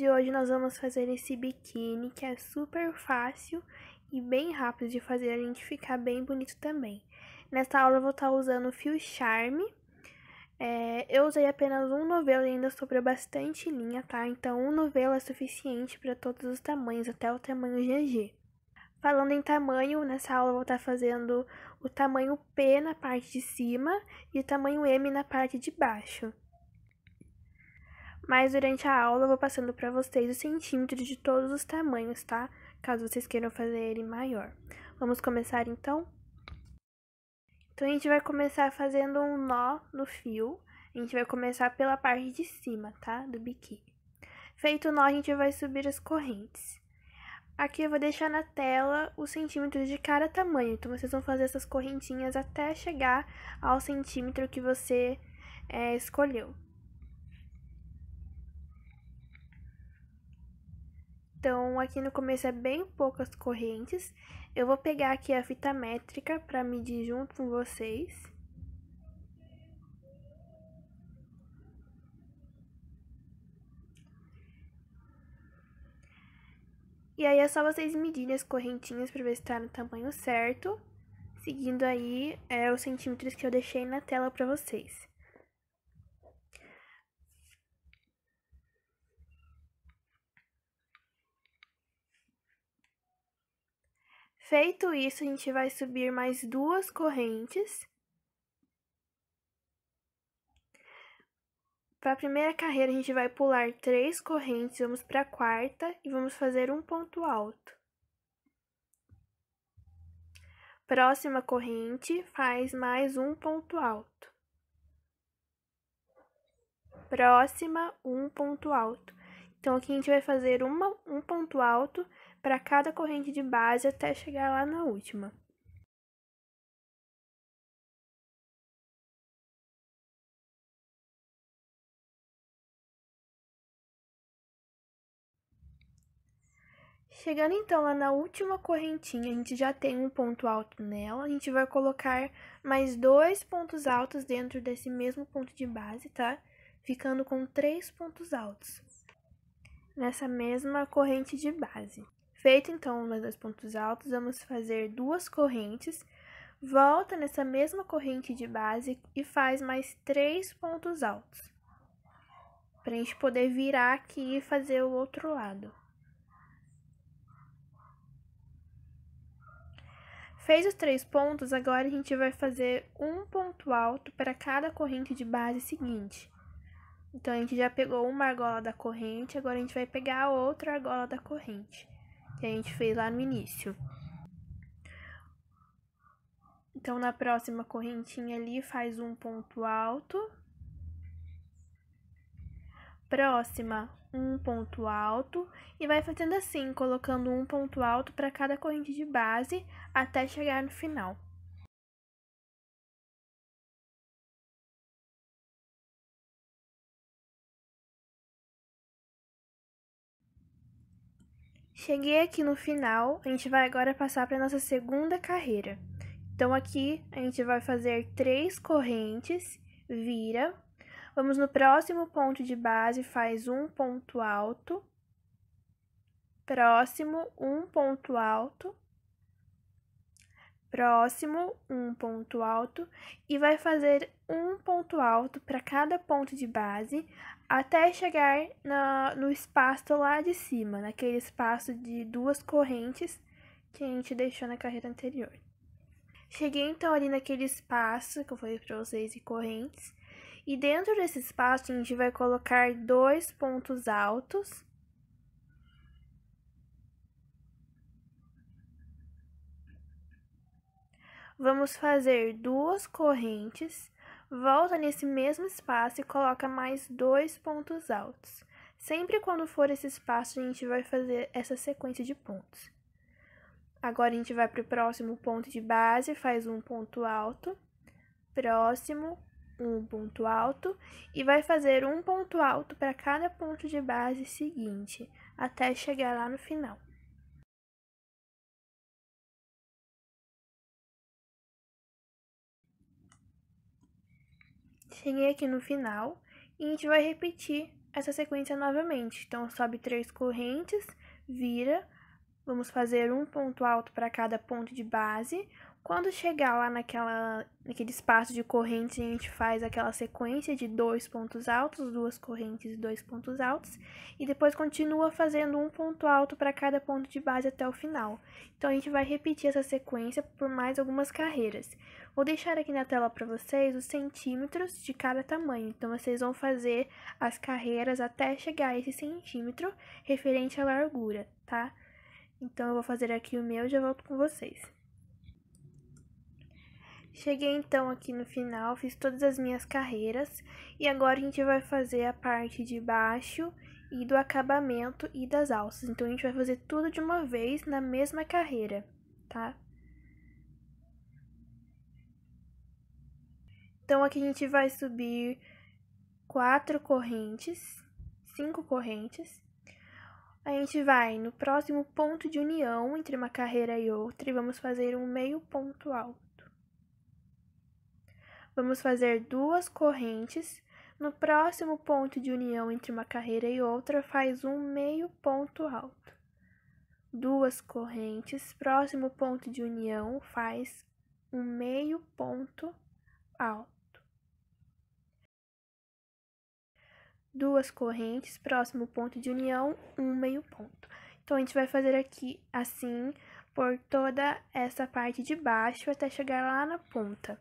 de hoje nós vamos fazer esse biquíni, que é super fácil e bem rápido de fazer, a gente ficar bem bonito também. Nessa aula eu vou estar usando o fio Charme. Eu usei apenas um novelo e ainda sobrou bastante linha, tá? Então um novelo é suficiente para todos os tamanhos, até o tamanho GG. Falando em tamanho, nessa aula eu vou estar fazendo o tamanho P na parte de cima e o tamanho M na parte de baixo. Mas durante a aula eu vou passando para vocês os centímetros de todos os tamanhos, tá? Caso vocês queiram fazer ele maior. Vamos começar então? Então a gente vai começar fazendo um nó no fio. A gente vai começar pela parte de cima, tá? Do biquíni. Feito o nó, a gente vai subir as correntes. Aqui eu vou deixar na tela os centímetros de cada tamanho. Então vocês vão fazer essas correntinhas até chegar ao centímetro que você escolheu. Então, aqui no começo é bem poucas correntes. Eu vou pegar aqui a fita métrica para medir junto com vocês. E aí é só vocês medirem as correntinhas para ver se tá no tamanho certo, seguindo aí os centímetros que eu deixei na tela para vocês. Feito isso, a gente vai subir mais duas correntes. Para a primeira carreira, a gente vai pular 3 correntes, vamos para a quarta e vamos fazer um ponto alto. Próxima corrente, faz mais um ponto alto. Próxima, um ponto alto. Então, aqui a gente vai fazer um ponto alto para cada corrente de base até chegar lá na última. Chegando então lá na última correntinha, a gente já tem um ponto alto nela, a gente vai colocar mais 2 pontos altos dentro desse mesmo ponto de base, tá? Ficando com 3 pontos altos nessa mesma corrente de base. Feito então os 2 pontos altos, vamos fazer 2 correntes, volta nessa mesma corrente de base e faz mais 3 pontos altos, pra gente poder virar aqui e fazer o outro lado. Fez os 3 pontos, agora a gente vai fazer um ponto alto para cada corrente de base seguinte. Então, a gente já pegou uma argola da corrente, agora a gente vai pegar a outra argola da corrente, que a gente fez lá no início. Então, na próxima correntinha ali, faz um ponto alto. Próxima, um ponto alto. E vai fazendo assim, colocando um ponto alto para cada corrente de base, até chegar no final. Cheguei aqui no final, a gente vai agora passar para nossa segunda carreira. Então, aqui a gente vai fazer 3 correntes, vira. Vamos no próximo ponto de base, faz um ponto alto. Próximo, um ponto alto. Próximo, um ponto alto. E vai fazer um ponto alto para cada ponto de base, até chegar no espaço lá de cima, naquele espaço de 2 correntes que a gente deixou na carreira anterior. Cheguei então ali naquele espaço que eu falei para vocês de correntes, e dentro desse espaço a gente vai colocar 2 pontos altos. Vamos fazer 2 correntes, volta nesse mesmo espaço e coloca mais 2 pontos altos. Sempre quando for esse espaço, a gente vai fazer essa sequência de pontos. Agora, a gente vai para o próximo ponto de base, faz um ponto alto. Próximo, um ponto alto. E vai fazer um ponto alto para cada ponto de base seguinte, até chegar lá no final. Cheguei aqui no final e a gente vai repetir essa sequência novamente. Então, sobe 3 correntes, vira, vamos fazer um ponto alto para cada ponto de base. Quando chegar lá naquele espaço de correntes, a gente faz aquela sequência de 2 pontos altos, 2 correntes e 2 pontos altos, e depois continua fazendo um ponto alto para cada ponto de base até o final. Então, a gente vai repetir essa sequência por mais algumas carreiras. Vou deixar aqui na tela para vocês os centímetros de cada tamanho. Então, vocês vão fazer as carreiras até chegar a esse centímetro referente à largura, tá? Então, eu vou fazer aqui o meu e já volto com vocês. Cheguei então aqui no final, fiz todas as minhas carreiras e agora a gente vai fazer a parte de baixo e do acabamento e das alças. Então, a gente vai fazer tudo de uma vez na mesma carreira, tá? Então, aqui a gente vai subir 4 correntes, 5 correntes. A gente vai no próximo ponto de união entre uma carreira e outra e vamos fazer um meio ponto alto. Vamos fazer 2 correntes. No próximo ponto de união entre uma carreira e outra, faz um meio ponto alto. 2 correntes, próximo ponto de união, faz um meio ponto alto. 2 correntes, próximo ponto de união, um meio ponto. Então, a gente vai fazer aqui assim por toda essa parte de baixo até chegar lá na ponta.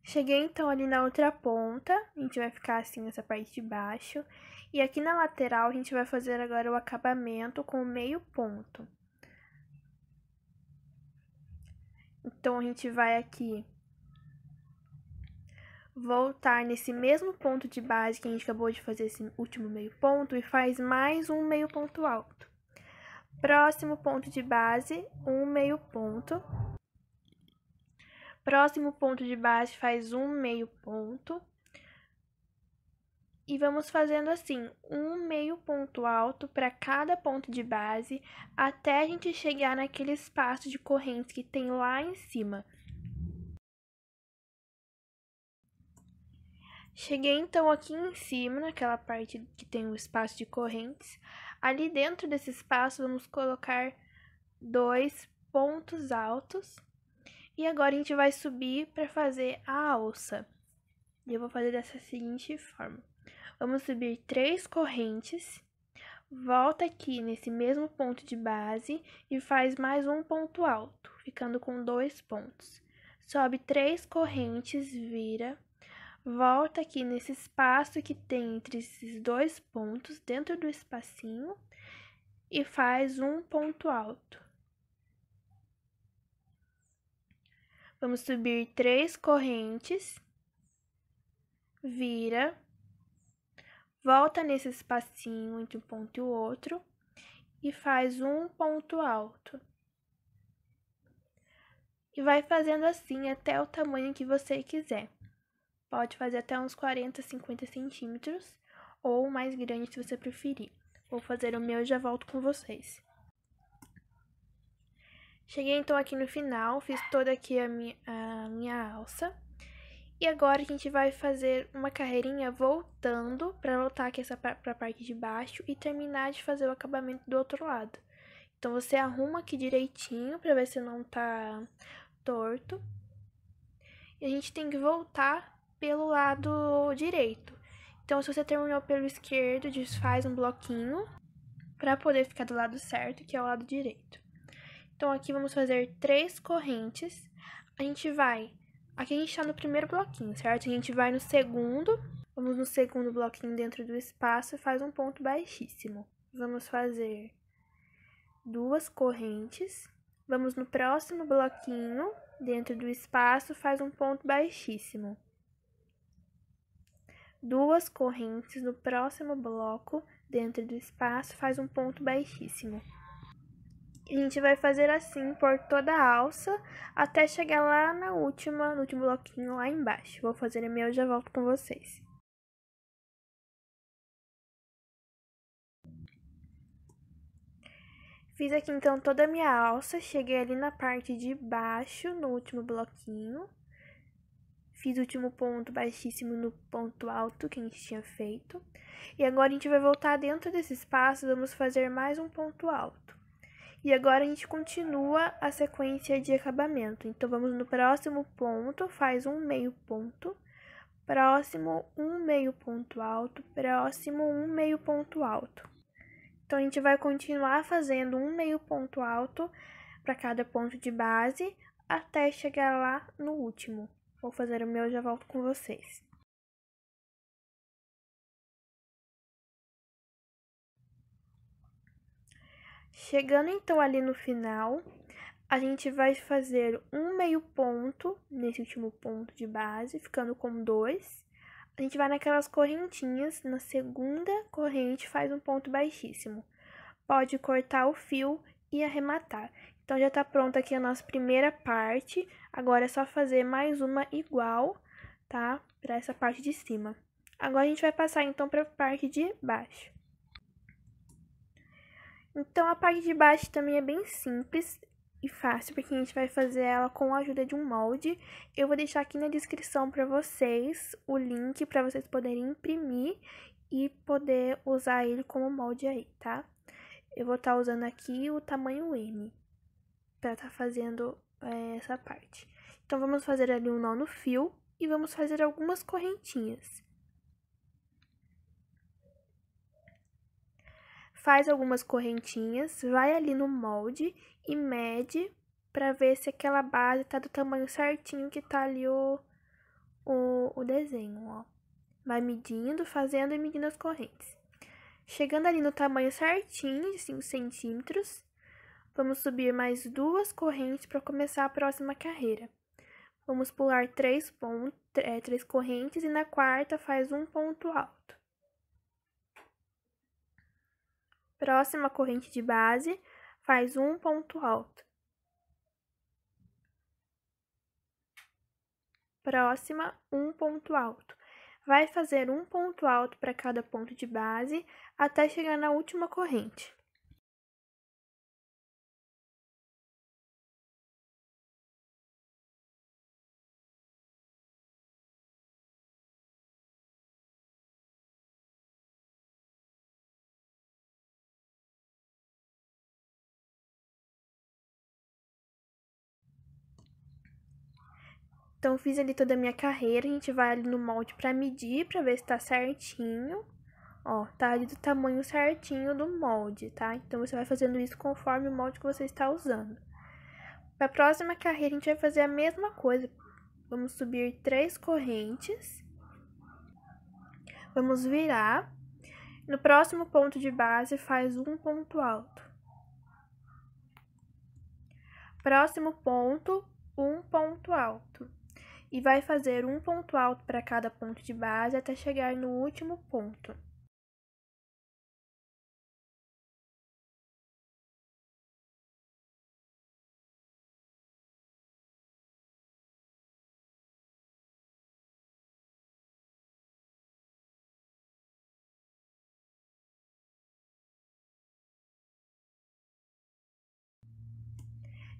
Cheguei então ali na outra ponta, a gente vai ficar assim nessa parte de baixo. E aqui na lateral a gente vai fazer agora o acabamento com meio ponto. Então, a gente vai aqui voltar nesse mesmo ponto de base que a gente acabou de fazer esse último meio ponto e faz mais um meio ponto alto. Próximo ponto de base, um meio ponto. Próximo ponto de base faz um meio ponto. E vamos fazendo assim, um meio ponto alto para cada ponto de base, até a gente chegar naquele espaço de correntes que tem lá em cima. Cheguei então aqui em cima, naquela parte que tem o espaço de correntes. Ali dentro desse espaço, vamos colocar 2 pontos altos. E agora a gente vai subir para fazer a alça. E eu vou fazer dessa seguinte forma. Vamos subir 3 correntes, volta aqui nesse mesmo ponto de base e faz mais um ponto alto, ficando com 2 pontos. Sobe 3 correntes, vira, volta aqui nesse espaço que tem entre esses 2 pontos, dentro do espacinho, e faz um ponto alto. Vamos subir 3 correntes, vira, volta nesse espacinho entre um ponto e o outro e faz um ponto alto. E vai fazendo assim até o tamanho que você quiser. Pode fazer até uns 40, 50 centímetros ou mais grande se você preferir. Vou fazer o meu e já volto com vocês. Cheguei então aqui no final, fiz toda aqui a minha alça. E agora a gente vai fazer uma carreirinha voltando para voltar aqui para a parte de baixo e terminar de fazer o acabamento do outro lado. Então, você arruma aqui direitinho para ver se não tá torto. E a gente tem que voltar pelo lado direito. Então, se você terminou pelo esquerdo, desfaz um bloquinho para poder ficar do lado certo, que é o lado direito. Então, aqui vamos fazer 3 correntes. A gente vai... Aqui a gente tá no primeiro bloquinho, certo? A gente vai no segundo, vamos no segundo bloquinho dentro do espaço e faz um ponto baixíssimo. Vamos fazer 2 correntes. Vamos no próximo bloquinho, dentro do espaço, faz um ponto baixíssimo. 2 correntes no próximo bloco, dentro do espaço, faz um ponto baixíssimo. A gente vai fazer assim por toda a alça, até chegar lá no último bloquinho lá embaixo. Vou fazer o meu e já volto com vocês. Fiz aqui então toda a minha alça, cheguei ali na parte de baixo, no último bloquinho. Fiz o último ponto baixíssimo no ponto alto que a gente tinha feito. E agora a gente vai voltar dentro desse espaço, vamos fazer mais um ponto alto. E agora a gente continua a sequência de acabamento. Então, vamos no próximo ponto, faz um meio ponto, próximo um meio ponto alto, próximo um meio ponto alto. Então, a gente vai continuar fazendo um meio ponto alto para cada ponto de base, até chegar lá no último. Vou fazer o meu e já volto com vocês. Chegando então ali no final, a gente vai fazer um meio ponto nesse último ponto de base, ficando com 2. A gente vai naquelas correntinhas, na segunda corrente faz um ponto baixíssimo. Pode cortar o fio e arrematar. Então, já tá pronta aqui a nossa primeira parte. Agora é só fazer mais uma igual, tá? Pra essa parte de cima. Agora, a gente vai passar, então, pra parte de baixo. Então, a parte de baixo também é bem simples e fácil, porque a gente vai fazer ela com a ajuda de um molde. Eu vou deixar aqui na descrição pra vocês o link pra vocês poderem imprimir e poder usar ele como molde aí, tá? Eu vou estar usando aqui o tamanho M para estar fazendo essa parte. Então, vamos fazer ali um nó no fio e vamos fazer algumas correntinhas. Faz algumas correntinhas, vai ali no molde e mede para ver se aquela base tá do tamanho certinho que tá ali o desenho, ó. Vai medindo, fazendo e medindo as correntes. Chegando ali no tamanho certinho, de 5 centímetros, vamos subir mais 2 correntes para começar a próxima carreira. Vamos pular 3 correntes e na quarta faz um ponto alto. Próxima corrente de base, faz um ponto alto. Próxima, um ponto alto. Vai fazer um ponto alto para cada ponto de base até chegar na última corrente. Então, fiz ali toda a minha carreira, a gente vai ali no molde pra medir, pra ver se tá certinho. Ó, tá ali do tamanho certinho do molde, tá? Então, você vai fazendo isso conforme o molde que você está usando. Pra próxima carreira, a gente vai fazer a mesma coisa. Vamos subir 3 correntes. Vamos virar. No próximo ponto de base, faz um ponto alto. Próximo ponto, um ponto alto. E vai fazer um ponto alto para cada ponto de base até chegar no último ponto.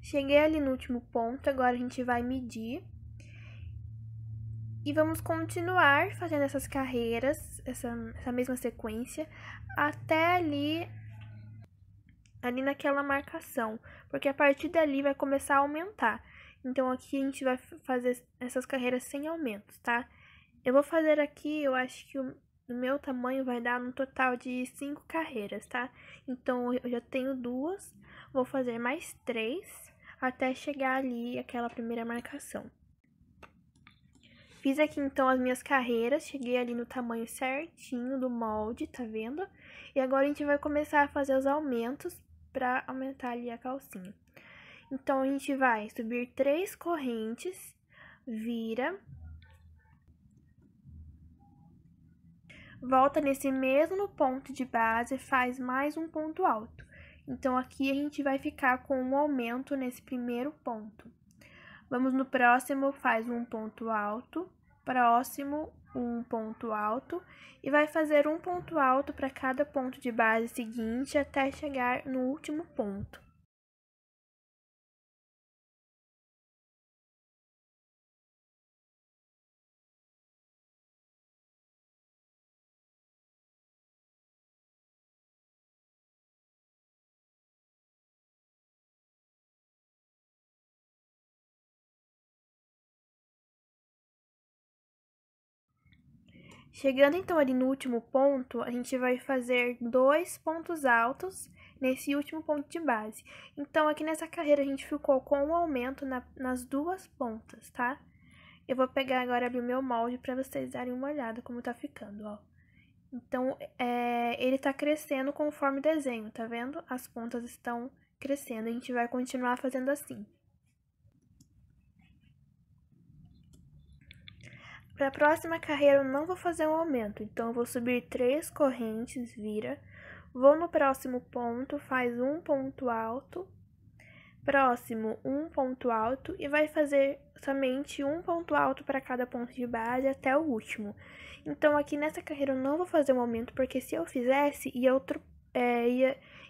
Cheguei ali no último ponto, agora a gente vai medir. E vamos continuar fazendo essas carreiras, essa mesma sequência, até ali naquela marcação, porque a partir dali vai começar a aumentar. Então, aqui a gente vai fazer essas carreiras sem aumentos, tá? Eu vou fazer aqui, eu acho que o meu tamanho vai dar um total de 5 carreiras, tá? Então, eu já tenho 2, vou fazer mais 3, até chegar ali aquela primeira marcação. Fiz aqui, então, as minhas carreiras, cheguei ali no tamanho certinho do molde, tá vendo? E agora a gente vai começar a fazer os aumentos pra aumentar ali a calcinha. Então, a gente vai subir 3 correntes, vira, volta nesse mesmo ponto de base, faz mais um ponto alto. Então, aqui a gente vai ficar com um aumento nesse primeiro ponto. Vamos no próximo, faz um ponto alto, próximo, um ponto alto, e vai fazer um ponto alto para cada ponto de base seguinte até chegar no último ponto. Chegando então ali no último ponto, a gente vai fazer 2 pontos altos nesse último ponto de base. Então, aqui nessa carreira a gente ficou com um aumento nas duas pontas, tá? Eu vou pegar agora ali o meu molde para vocês darem uma olhada como tá ficando, ó. Então, ele tá crescendo conforme o desenho, tá vendo? As pontas estão crescendo, a gente vai continuar fazendo assim. Para a próxima carreira eu não vou fazer um aumento, então eu vou subir 3 correntes, vira, vou no próximo ponto, faz um ponto alto, próximo um ponto alto e vai fazer somente um ponto alto para cada ponto de base até o último. Então aqui nessa carreira eu não vou fazer um aumento, porque se eu fizesse,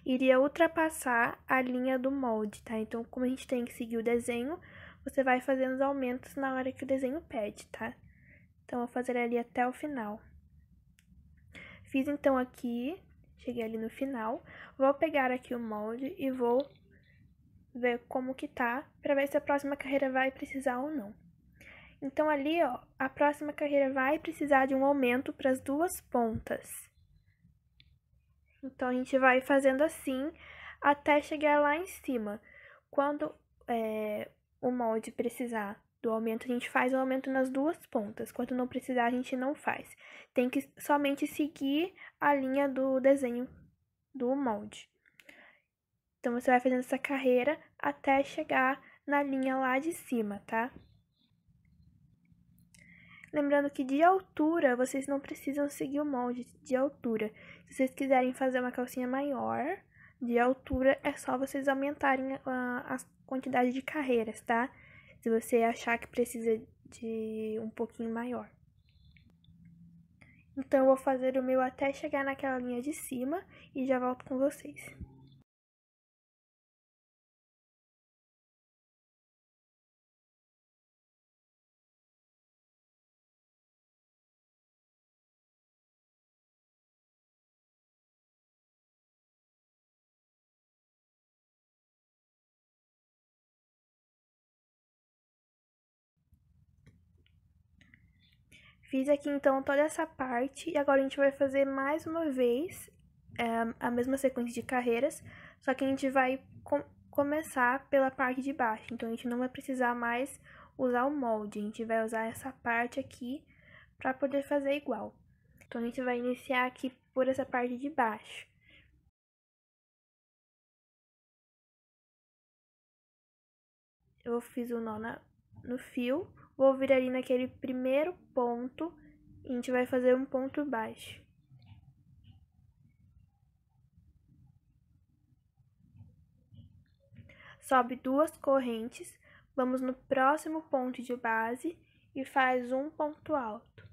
iria ultrapassar a linha do molde, tá? Então como a gente tem que seguir o desenho, você vai fazendo os aumentos na hora que o desenho pede, tá? Então, eu vou fazer ali até o final. Fiz então aqui, cheguei ali no final. Vou pegar aqui o molde e vou ver como que tá, pra ver se a próxima carreira vai precisar ou não. Então, ali, ó, a próxima carreira vai precisar de um aumento para as duas pontas. Então, a gente vai fazendo assim até chegar lá em cima. Quando o molde precisar do aumento, a gente faz o aumento nas duas pontas. Quando não precisar, a gente não faz. Tem que somente seguir a linha do desenho do molde. Então, você vai fazendo essa carreira até chegar na linha lá de cima, tá? Lembrando que de altura, vocês não precisam seguir o molde de altura. Se vocês quiserem fazer uma calcinha maior, de altura, é só vocês aumentarem a quantidade de carreiras, tá? Se você achar que precisa de um pouquinho maior. Então, eu vou fazer o meu até chegar naquela linha de cima e já volto com vocês. Fiz aqui então toda essa parte e agora a gente vai fazer mais uma vez a mesma sequência de carreiras, só que a gente vai começar pela parte de baixo, então a gente não vai precisar mais usar o molde, a gente vai usar essa parte aqui para poder fazer igual. Então a gente vai iniciar aqui por essa parte de baixo. Eu fiz o nó no fio, vou vir ali naquele primeiro ponto e a gente vai fazer um ponto baixo. Sobe 2 correntes, vamos no próximo ponto de base e faz um ponto alto.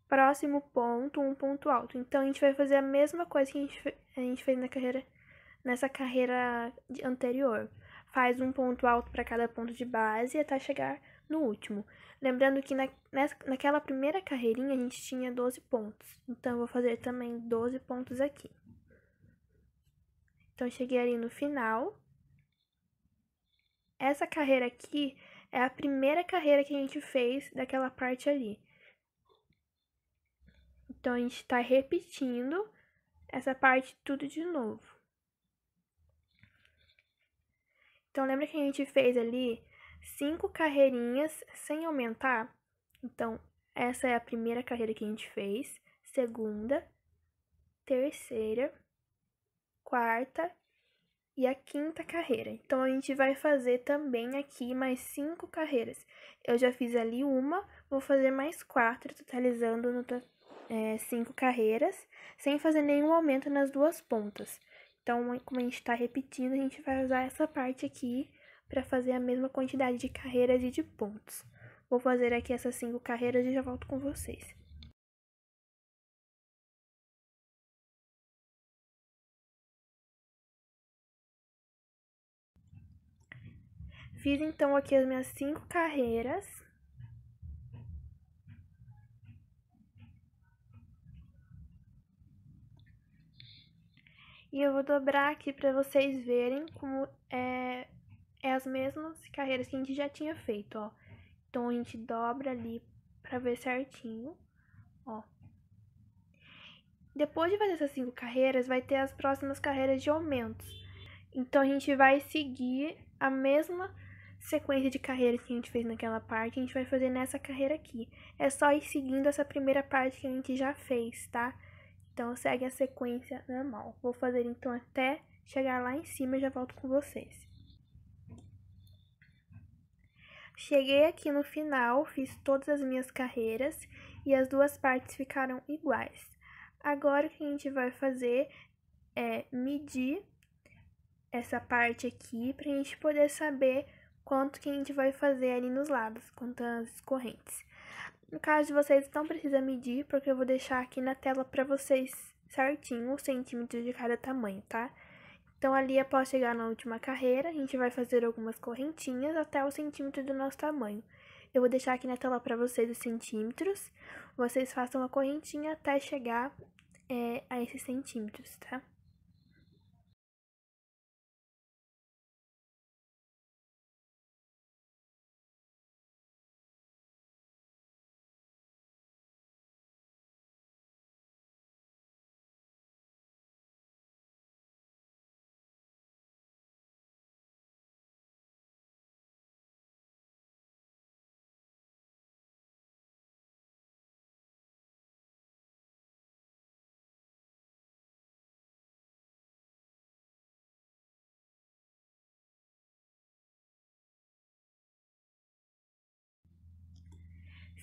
Próximo ponto, um ponto alto. Então, a gente vai fazer a mesma coisa que a gente fez nessa carreira anterior. Faz um ponto alto para cada ponto de base até chegar no último. Lembrando que naquela primeira carreirinha a gente tinha 12 pontos. Então, eu vou fazer também 12 pontos aqui. Então, cheguei ali no final. Essa carreira aqui é a primeira carreira que a gente fez daquela parte ali. Então, a gente tá repetindo essa parte tudo de novo. Então, lembra que a gente fez ali 5 carreirinhas sem aumentar? Então, essa é a primeira carreira que a gente fez, segunda, terceira, quarta e a quinta carreira. Então, a gente vai fazer também aqui mais 5 carreiras. Eu já fiz ali uma, vou fazer mais 4, totalizando 5 carreiras, sem fazer nenhum aumento nas duas pontas. Então, como a gente tá repetindo, a gente vai usar essa parte aqui para fazer a mesma quantidade de carreiras e de pontos. Vou fazer aqui essas 5 carreiras e já volto com vocês. Fiz então aqui as minhas 5 carreiras. E eu vou dobrar aqui para vocês verem como é as mesmas carreiras que a gente já tinha feito, ó. Então, a gente dobra ali pra ver certinho, ó. Depois de fazer essas 5 carreiras, vai ter as próximas carreiras de aumentos. Então, a gente vai seguir a mesma sequência de carreiras que a gente fez naquela parte, a gente vai fazer nessa carreira aqui. É só ir seguindo essa primeira parte que a gente já fez, tá? Então, segue a sequência normal. Vou fazer, então, até chegar lá em cima e já volto com vocês. Cheguei aqui no final, fiz todas as minhas carreiras e as duas partes ficaram iguais. Agora, o que a gente vai fazer é medir essa parte aqui pra gente poder saber quanto que a gente vai fazer ali nos lados, quantas correntes. No caso de vocês, não precisa medir, porque eu vou deixar aqui na tela pra vocês certinho os centímetros de cada tamanho, tá? Então, ali após chegar na última carreira, a gente vai fazer algumas correntinhas até o centímetro do nosso tamanho. Eu vou deixar aqui na tela pra vocês os centímetros, vocês façam a correntinha até chegar a esses centímetros, tá?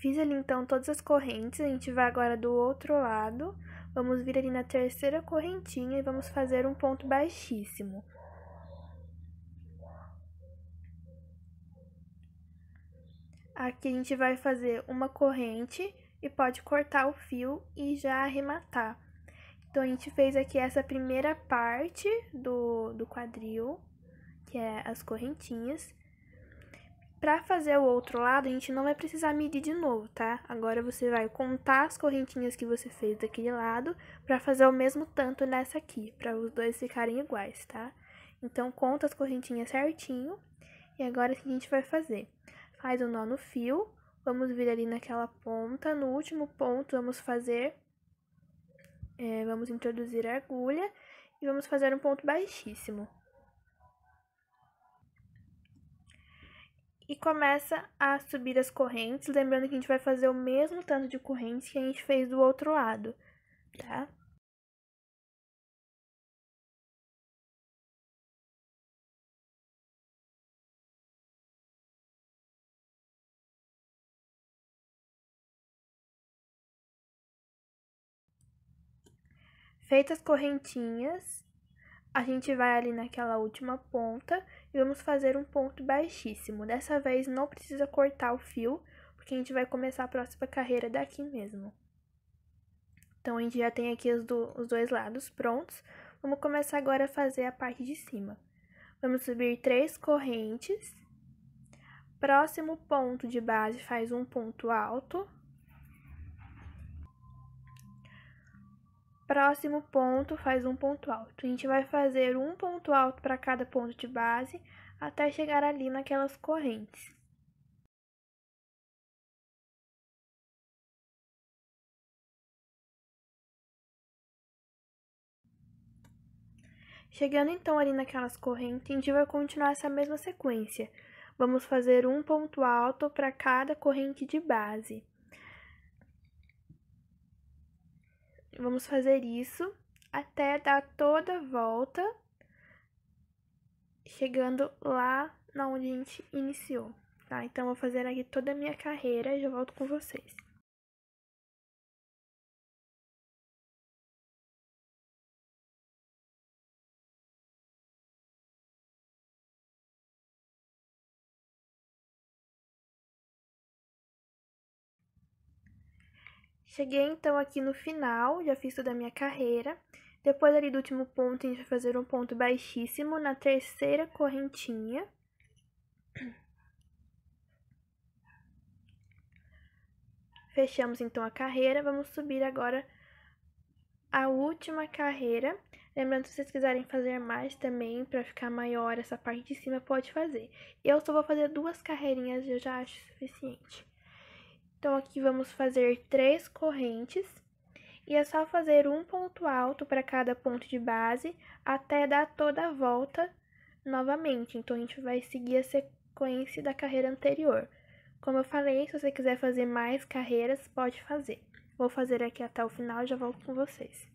Fiz ali, então, todas as correntes, a gente vai agora do outro lado, vamos vir ali na terceira correntinha e vamos fazer um ponto baixíssimo. Aqui a gente vai fazer uma corrente e pode cortar o fio e já arrematar. Então, a gente fez aqui essa primeira parte do quadril, que é as correntinhas. Pra fazer o outro lado, a gente não vai precisar medir de novo, tá? Agora, você vai contar as correntinhas que você fez daquele lado pra fazer o mesmo tanto nessa aqui, pra os dois ficarem iguais, tá? Então, conta as correntinhas certinho. E agora, o que a gente vai fazer? Faz um nó no fio, vamos vir ali naquela ponta. No último ponto, vamos introduzir a agulha e vamos fazer um ponto baixíssimo. E começa a subir as correntes, lembrando que a gente vai fazer o mesmo tanto de correntes que a gente fez do outro lado, tá? Feitas as correntinhas, a gente vai ali naquela última ponta e vamos fazer um ponto baixíssimo. Dessa vez não precisa cortar o fio, porque a gente vai começar a próxima carreira daqui mesmo. Então, a gente já tem aqui os dois lados prontos. Vamos começar agora a fazer a parte de cima. Vamos subir 3 correntes. Próximo ponto de base faz um ponto alto. Próximo ponto faz um ponto alto. A gente vai fazer um ponto alto para cada ponto de base até chegar ali naquelas correntes. Chegando então ali naquelas correntes, a gente vai continuar essa mesma sequência. Vamos fazer um ponto alto para cada corrente de base. Vamos fazer isso até dar toda a volta, chegando lá na onde a gente iniciou, tá? Então, vou fazer aqui toda a minha carreira e já volto com vocês. Cheguei, então, aqui no final, já fiz toda a minha carreira. Depois, ali do último ponto, a gente vai fazer um ponto baixíssimo na terceira correntinha. Fechamos, então, a carreira. Vamos subir agora a última carreira. Lembrando, se vocês quiserem fazer mais também, pra ficar maior essa parte de cima, pode fazer. Eu só vou fazer 2 carreirinhas, eu já acho suficiente. Então, aqui vamos fazer 3 correntes. E é só fazer um ponto alto para cada ponto de base até dar toda a volta novamente. Então, a gente vai seguir a sequência da carreira anterior. Como eu falei, se você quiser fazer mais carreiras, pode fazer. Vou fazer aqui até o final e já volto com vocês.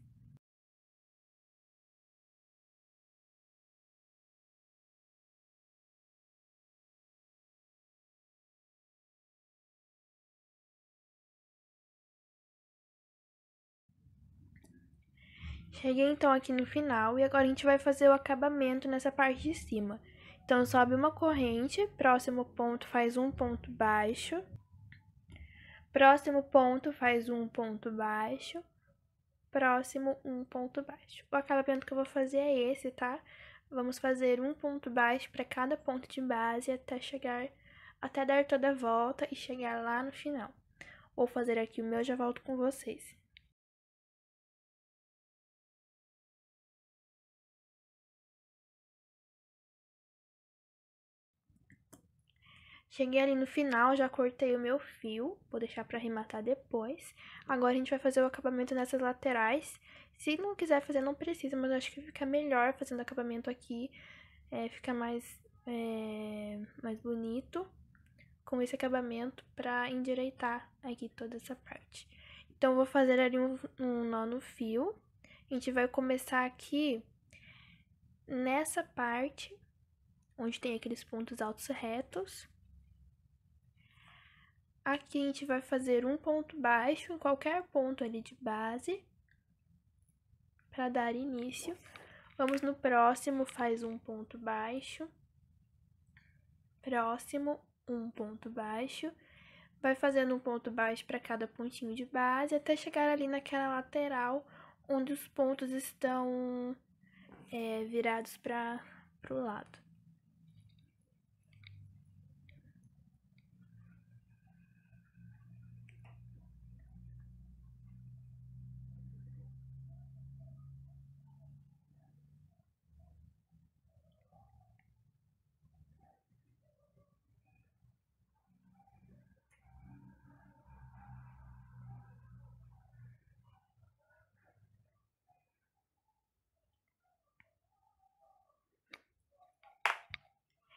Cheguei então aqui no final e agora a gente vai fazer o acabamento nessa parte de cima. Então, sobe uma corrente, próximo ponto faz um ponto baixo, próximo ponto faz um ponto baixo, próximo um ponto baixo. O acabamento que eu vou fazer é esse, tá? Vamos fazer um ponto baixo para cada ponto de base até dar toda a volta e chegar lá no final. Vou fazer aqui o meu e já volto com vocês. Cheguei ali no final, já cortei o meu fio, vou deixar pra arrematar depois. Agora a gente vai fazer o acabamento nessas laterais. Se não quiser fazer, não precisa, mas eu acho que fica melhor fazendo acabamento aqui. Fica mais bonito com esse acabamento pra endireitar aqui toda essa parte. Então, eu vou fazer ali um nó no fio. A gente vai começar aqui nessa parte, onde tem aqueles pontos altos retos. Aqui a gente vai fazer um ponto baixo em qualquer ponto ali de base, para dar início. Vamos no próximo, faz um ponto baixo. Próximo, um ponto baixo. Vai fazendo um ponto baixo para cada pontinho de base, até chegar ali naquela lateral, onde os pontos estão virados para o lado.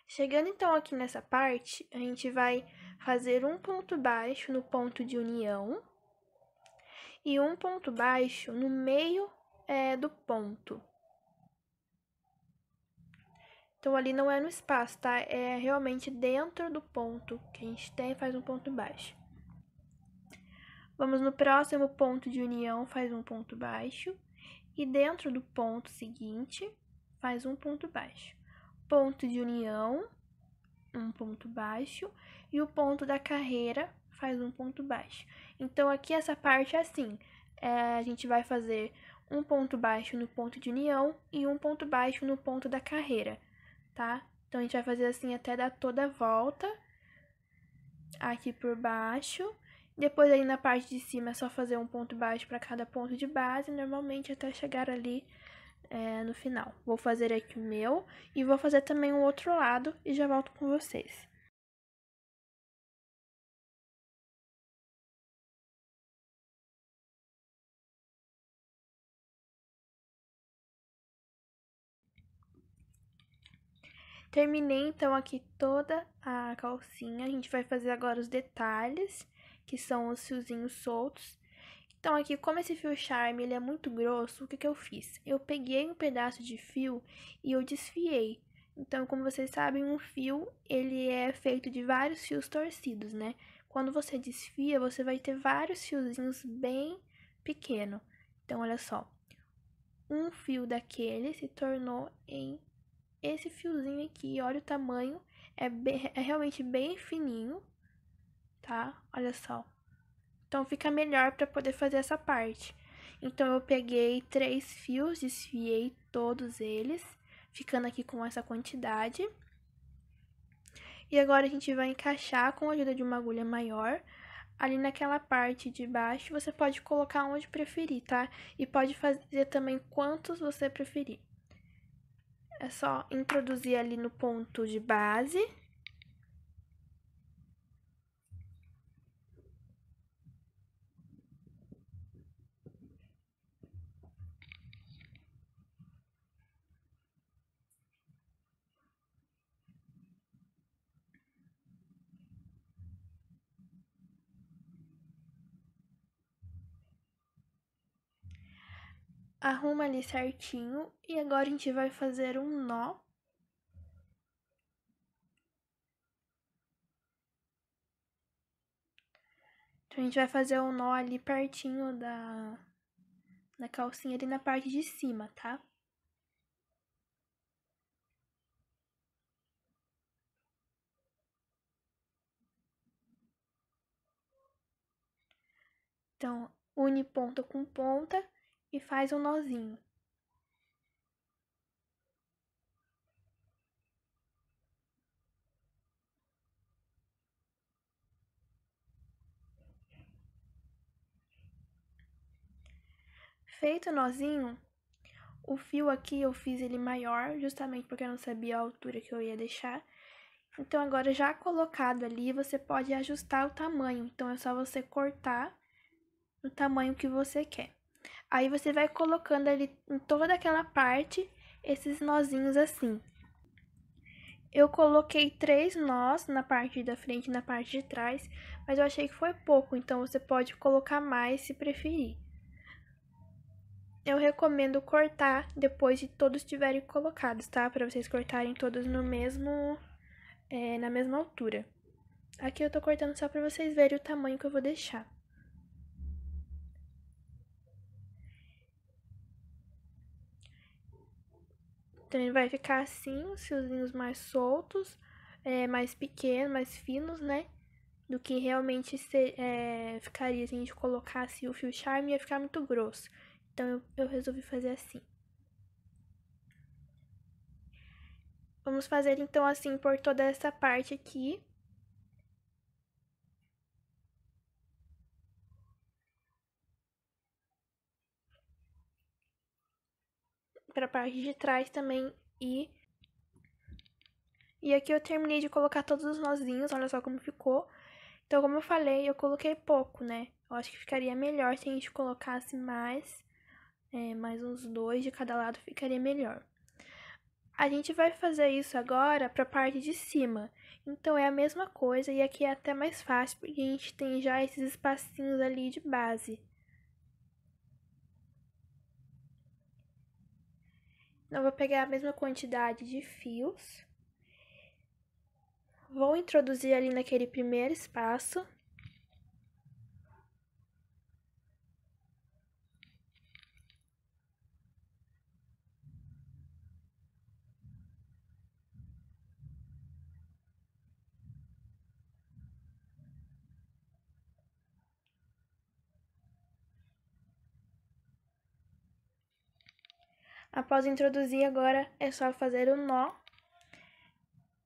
Chegando então aqui nessa parte, a gente vai fazer um ponto baixo no ponto de união e um ponto baixo no meio do ponto. Então, ali não é no espaço, tá? É realmente dentro do ponto que a gente tem, faz um ponto baixo. Vamos no próximo ponto de união, faz um ponto baixo. E dentro do ponto seguinte, faz um ponto baixo. Ponto de união, um ponto baixo. E o ponto da carreira faz um ponto baixo. Então, aqui essa parte é assim. A gente vai fazer um ponto baixo no ponto de união e um ponto baixo no ponto da carreira, tá? Então, a gente vai fazer assim até dar toda a volta aqui por baixo. Depois, aí na parte de cima, é só fazer um ponto baixo para cada ponto de base, normalmente até chegar ali no final. Vou fazer aqui o meu e vou fazer também o outro lado e já volto com vocês. Terminei, então, aqui toda a calcinha. A gente vai fazer agora os detalhes, que são os fiozinhos soltos. Então, aqui, como esse fio Charme, ele é muito grosso, o que que eu fiz? Eu peguei um pedaço de fio e eu desfiei. Então, como vocês sabem, um fio, ele é feito de vários fios torcidos, né? Quando você desfia, você vai ter vários fiozinhos bem pequenos. Então, olha só. Um fio daquele se tornou em esse fiozinho aqui, olha o tamanho, é realmente bem fininho, tá? Olha só. Então, fica melhor para poder fazer essa parte. Então, eu peguei 3 fios, desfiei todos eles, ficando aqui com essa quantidade. E agora, a gente vai encaixar com a ajuda de uma agulha maior. Ali naquela parte de baixo, você pode colocar onde preferir, tá? E pode fazer também quantos você preferir. É só introduzir ali no ponto de base. arruma ali certinho e agora a gente vai fazer um nó. Então, a gente vai fazer um nó ali pertinho da calcinha, ali na parte de cima, tá? Então, une ponta com ponta e faz um nozinho. Feito o nozinho, o fio aqui eu fiz ele maior, justamente porque eu não sabia a altura que eu ia deixar. Então, agora já colocado ali, você pode ajustar o tamanho. Então, é só você cortar o tamanho que você quer. Aí, você vai colocando ali em toda aquela parte, esses nozinhos assim. Eu coloquei 3 nós na parte da frente e na parte de trás, mas eu achei que foi pouco, então você pode colocar mais se preferir. Eu recomendo cortar depois de todos estiverem colocados, tá? Para vocês cortarem todos no mesmo, na mesma altura. Aqui eu tô cortando só pra vocês verem o tamanho que eu vou deixar. Então, ele vai ficar assim, os fiozinhos mais soltos, mais pequenos, mais finos, né? Do que realmente ficaria se a gente colocasse o fio charme, ia ficar muito grosso. Então, eu resolvi fazer assim. Vamos fazer, então, assim por toda essa parte aqui. Pra parte de trás também E aqui eu terminei de colocar todos os nozinhos, olha só como ficou. Então, como eu falei, eu coloquei pouco, né? Eu acho que ficaria melhor se a gente colocasse mais uns 2 de cada lado, ficaria melhor. A gente vai fazer isso agora pra parte de cima. Então, é a mesma coisa e aqui é até mais fácil, porque a gente tem já esses espacinhos ali de base. Então, eu vou pegar a mesma quantidade de fios. Vou introduzir ali naquele primeiro espaço. Após introduzir, agora é só fazer o nó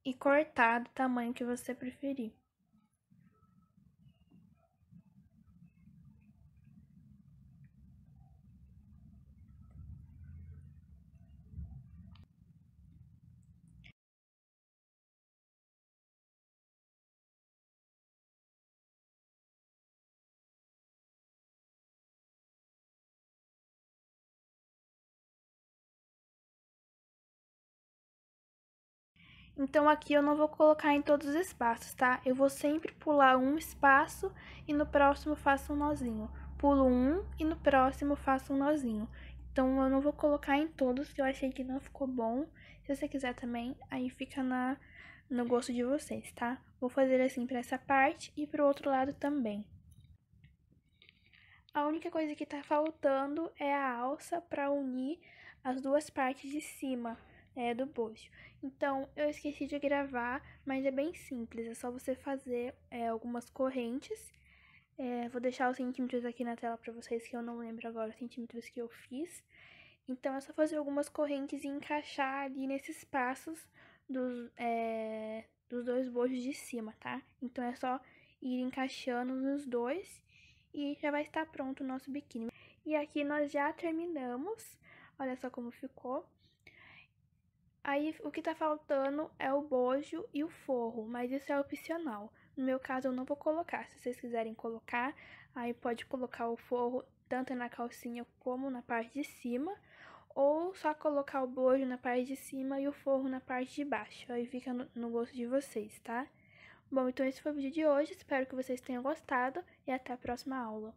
e cortar do tamanho que você preferir. Então, aqui eu não vou colocar em todos os espaços, tá? Eu vou sempre pular um espaço e no próximo faço um nozinho. Pulo um e no próximo faço um nozinho. Então, eu não vou colocar em todos, que eu achei que não ficou bom. Se você quiser também, aí fica no gosto de vocês, tá? Vou fazer assim pra essa parte e pro outro lado também. A única coisa que tá faltando é a alça pra unir as duas partes de cima, do bojo. Então, eu esqueci de gravar, mas é bem simples, é só você fazer algumas correntes. Vou deixar os centímetros aqui na tela pra vocês, que eu não lembro agora os centímetros que eu fiz. Então, é só fazer algumas correntes e encaixar ali nesses espaços dos dois bojos de cima, tá? Então, é só ir encaixando nos dois e já vai estar pronto o nosso biquíni. E aqui nós já terminamos, olha só como ficou. Aí, o que tá faltando é o bojo e o forro, mas isso é opcional. No meu caso, eu não vou colocar. Se vocês quiserem colocar, aí pode colocar o forro tanto na calcinha como na parte de cima, ou só colocar o bojo na parte de cima e o forro na parte de baixo. Aí fica no gosto de vocês, tá? Bom, então esse foi o vídeo de hoje. Espero que vocês tenham gostado e até a próxima aula.